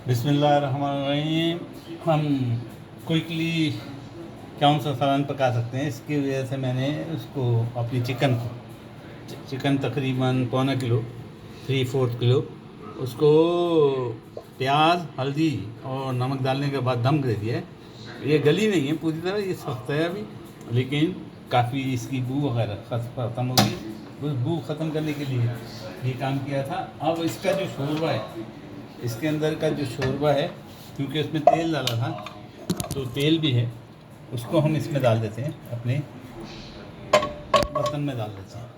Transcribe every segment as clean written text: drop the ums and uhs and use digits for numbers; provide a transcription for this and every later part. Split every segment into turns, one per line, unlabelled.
बिस्मिल्लाहिर्रहमानिर्रहीम। हम क्विकली कौन सा सालन पका सकते हैं, इसकी वजह से मैंने उसको अपनी चिकन तकरीबन पौना किलो 3/4 किलो उसको प्याज हल्दी और नमक डालने के बाद दम दे दिया है। ये गली नहीं है पूरी तरह, ये सख्त है अभी, लेकिन काफ़ी इसकी बू वगैरह ख़त्म हो गई। उस बू ख़त्म करने के लिए ये काम किया था। अब इसका जो शोरबा है, इसके अंदर का जो शोरबा है, क्योंकि उसमें तेल डाला था तो तेल भी है, उसको हम इसमें डाल देते हैं, अपने बर्तन में डाल देते हैं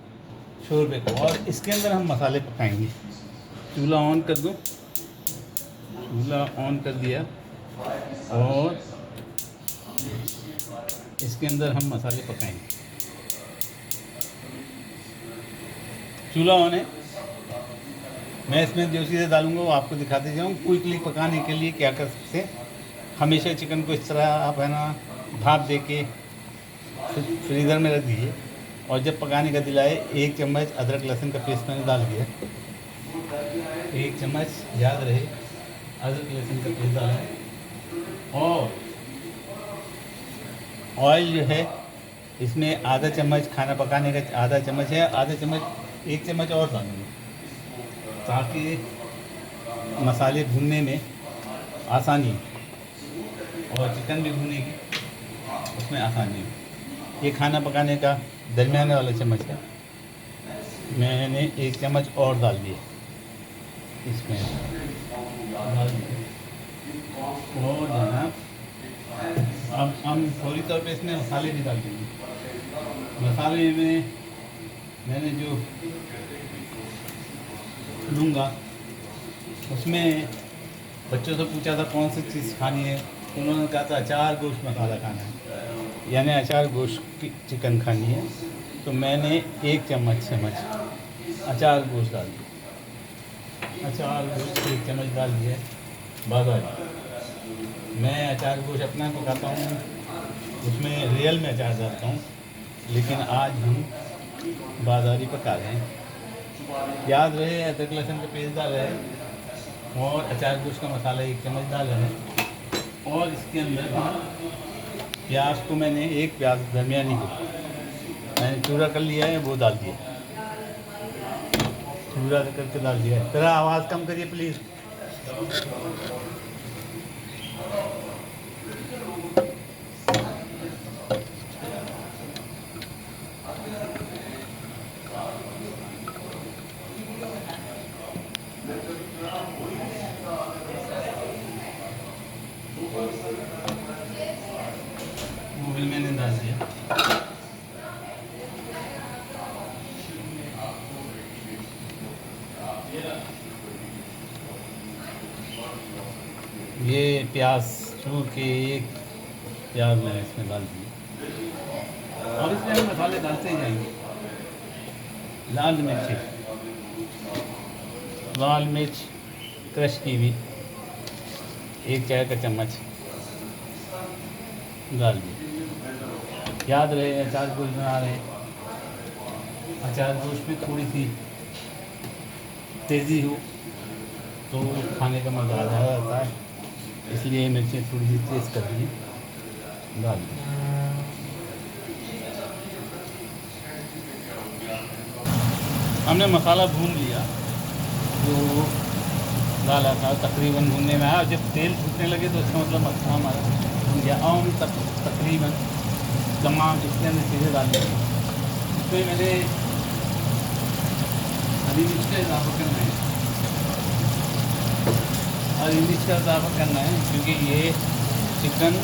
शोरबे को, और इसके अंदर हम मसाले पकाएंगे। चूल्हा ऑन कर दो, चूल्हा ऑन कर दिया और इसके अंदर हम मसाले पकाएंगे। चूल्हा ऑन है, मैं इसमें जो चीज़ें डालूंगा वो आपको दिखाते जाऊँ। क्विकली पकाने के लिए क्या कर सकते हैं, हमेशा चिकन को इस तरह आप है ना भाप दे के फ्रीज़र में रख दीजिए, और जब पकाने का दिल आए 1 चम्मच अदरक लहसुन का पेस्ट मैंने डाल दिया, 1 चम्मच याद रहे अदरक लहसुन का पेस्ट डालें, और ऑयल जो है इसमें आधा चम्मच, खाना पकाने का आधा चम्मच है, आधा चम्मच 1 चम्मच और डालूंगा ताकि मसाले भूनने में आसानी हो और चिकन भी भूनने की उसमें आसानी हो। ये खाना पकाने का दरमियाने वाला चम्मच है, मैंने 1 चम्मच और डाल दिए इसमें डाल दिए। और जनाब अब हम फौरी तौर पे इसमें मसाले भी डाल देंगे। मसाले में मैंने जो लूँगा, उसमें बच्चों से पूछा था कौन सी चीज़ खानी है, उन्होंने कहा था अचार गोश्त मसाला खाना है, यानी अचार गोश्त की चिकन खानी है, तो मैंने 1 चम्मच अचार गोश्त डाल दिया। अचार गोश्त 1 चम्मच डाल दिया बाजार। मैं अचार गोश्त अपना पकाता हूँ, उसमें रियल में अचार डालता हूँ, लेकिन आज हम बाज़ारी पका रहे हैं। याद रहे अदरक लहसुन का पेस्ट डाल रहे हैं और अचार गोश्त का मसाला 1 चम्मच डाल रहे हैं, और इसके अंदर प्याज को मैंने 1 प्याज दरमियानी को मैंने चूरा कर लिया है, वो डाल दिया, चूरा करके डाल दिया है। ज़रा आवाज़ कम करिए प्लीज़। वो भी मैंने डाल दिया। ये प्याज चूर के 1 प्याज मैंने इसमें डाल दिया, और इसमें हम मसाले डालते ही जाएंगे। लाल मिर्च क्रश की भी 1 चाय का चम्मच डाल दी। याद रहे अचार गोश्त बना रहे हैं, अचार गोश्त में थोड़ी सी तेज़ी हो तो खाने का मज़ा ज़्यादा आता है, इसलिए मिर्चें थोड़ी सी तेज़ कर दी डाल दी। हमने मसाला भून लिया, जो डाला था तकरीबन भूनने में आया, जब तेल छूटने लगे तो इसका मतलब मसाला हमारा भून गया। और तकरीबन तमाम इसके अंदर चीज़ें डाल दी। इसमें मैंने हरी मिर्च का इजाफा करना है, हरी मिर्च का इजाफा करना है, क्योंकि ये चिकन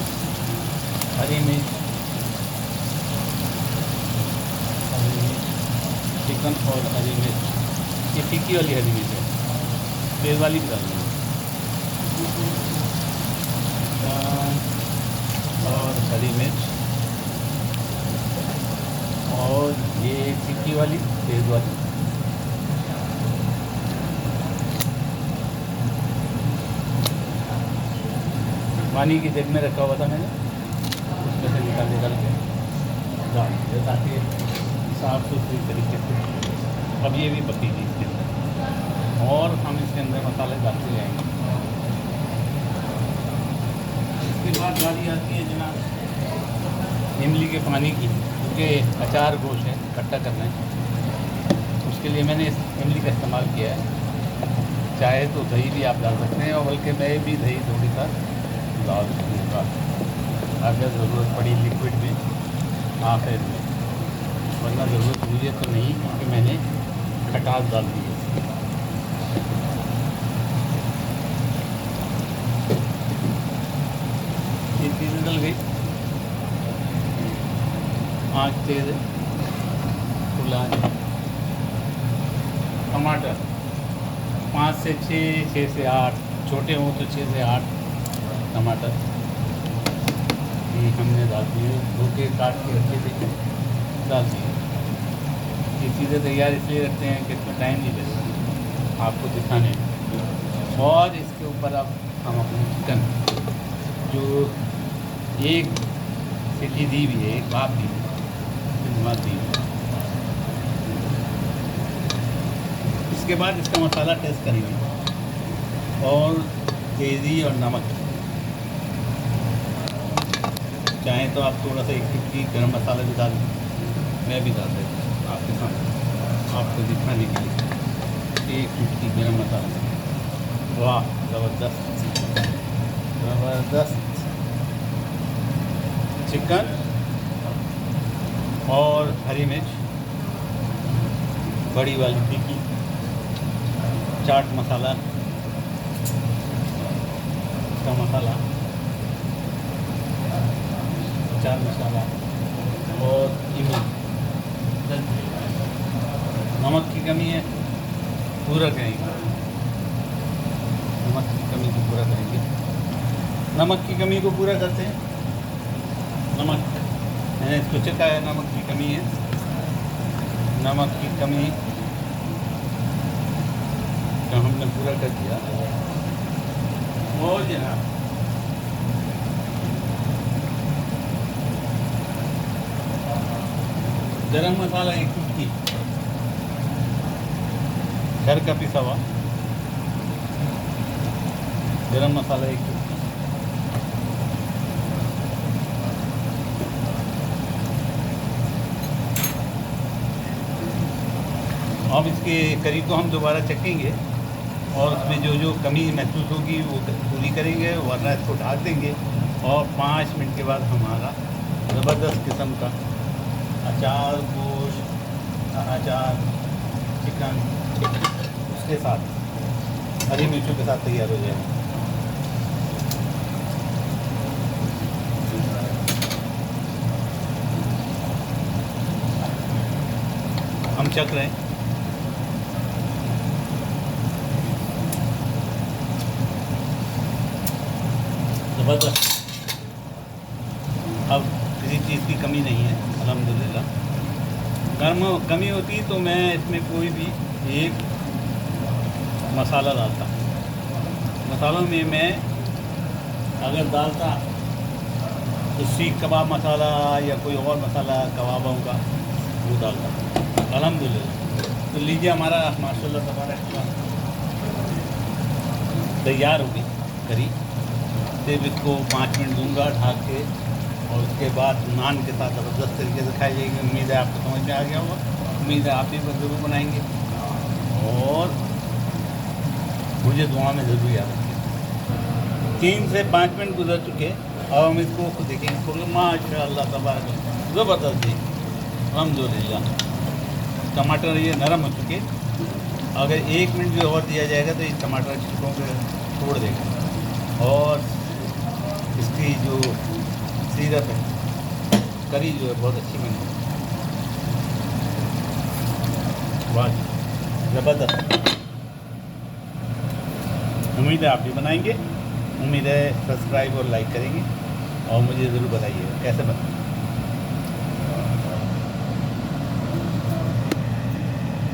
हरी मिर्च चिकन और हरी मिर्च, ये फीकी वाली हरी मिर्च है, तेज़ वाली भी डालनी है, और हरी मिर्च, और ये फीकी वाली तेज़ वाली, पानी की जग में रखा हुआ था मैंने, उसमें से निकाल के डाल दिया ताकि साफ़ सुथरी तरीके से। अब ये भी पकेगी इसके अंदर, और हम इसके अंदर मसाले डालते जाएंगे। बाद गाड़ी आती है जनाब इमली के पानी की, क्योंकि अचार गोश्त है, खट्टा करना है, उसके लिए मैंने इस इमली का इस्तेमाल किया है। चाहे तो दही भी आप डाल सकते हैं, और बल्कि मैं भी दही थोड़ी सा डाल दूँगा अगर ज़रूरत पड़ी लिक्विड में आखिर में, वरना ज़रूरत मुझे तो नहीं, क्योंकि मैंने खटास डाल दी है। ये चीज़ें डल गई, आँच तेज़ है, खुला है। टमाटर 5 से 6, 6 से 8, छोटे हों तो 6 से 8 टमाटर ये हमने डाल दिए, धो के काट के रखे थे, डाल दिए। ये चीज़ें तैयार इसलिए रखते हैं कि इसमें टाइम नहीं लगता आपको दिखाने में। और इसके ऊपर अब हम अपने चिकन, जो एक सीटी दी हुई है, एक भाप दी दी है, इसके बाद इसका मसाला टेस्ट करेंगे, और तेज़ी और नमक। चाहें तो आप थोड़ा सा 1 चुटकी गरम मसाला भी डाल, मैं भी डाल देता हूँ आपके सामने, आपको दिखाने के लिए। 1 चुटकी गरम मसाला, वाह ज़बरदस्त ज़बरदस्त। चिकन और हरी मिर्च, बड़ी वाली तीखी, चाट मसाला, इसका मसाला, चाट मसाला और इमली। नमक की कमी है, पूरा करेंगे, नमक की कमी को पूरा करेंगे। नमक की कमी को पूरा करते हैं। नमक मैंने इसको चखा है, नमक की कमी है, नमक की कमी तो हमने पूरा कर दिया। और जनाब गरम मसाला 1 चुटकी, घर का पिसा हुआ गरम मसाला 1 चुटकी। अब इसके करी को हम दोबारा चखेंगे, और उसमें जो जो कमी महसूस होगी वो पूरी करेंगे, वरना इसको ढाक देंगे। और 5 मिनट के बाद हमारा ज़बरदस्त किस्म का अचार गोश्त, अचार चिकन उसके साथ हरी मिर्चों के साथ तैयार हो जाएगा। हम चख रहे हैं, ज़बरदस्त। अब किसी चीज़ की कमी नहीं है अल्हम्दुलिल्लाह। कमी होती तो मैं इसमें कोई भी एक मसाला डालता। मसालों में मैं अगर डालता तो सीख कबाब मसाला या कोई और मसाला कबाबों का वो डालता अल्हम्दुलिल्लाह। तो लीजिए हमारा माशाल्लाह तबारक तैयार होगी करी। सिर्फ इसको 5 मिनट दूंगा ढक के, और उसके बाद नान के साथ ज़बरदस्त तरीके से खाई जाएगी। उम्मीद है आपको समझ में आ गया होगा, उम्मीद है आप भी ज़रूर बनाएंगे, और मुझे दुआ में ज़रूर याद रखिए। 3 से 5 मिनट गुजर चुके, अब हम इसको देखेंगे। माशाअल्लाह तबारक ज़बरदस्त जी, अल्हम्दुलिल्लाह। टमाटर ये नरम हो चुके, अगर 1 मिनट भी और दिया जाएगा तो ये टमाटर छिलकों को छोड़ देगा, और इसकी जो सीरप है, करी जो है बहुत अच्छी बनी, वाह ज़बरदस्त। उम्मीद है आप भी बनाएंगे, उम्मीद है सब्सक्राइब और लाइक करेंगे, और मुझे ज़रूर बताइएगा कैसे बना।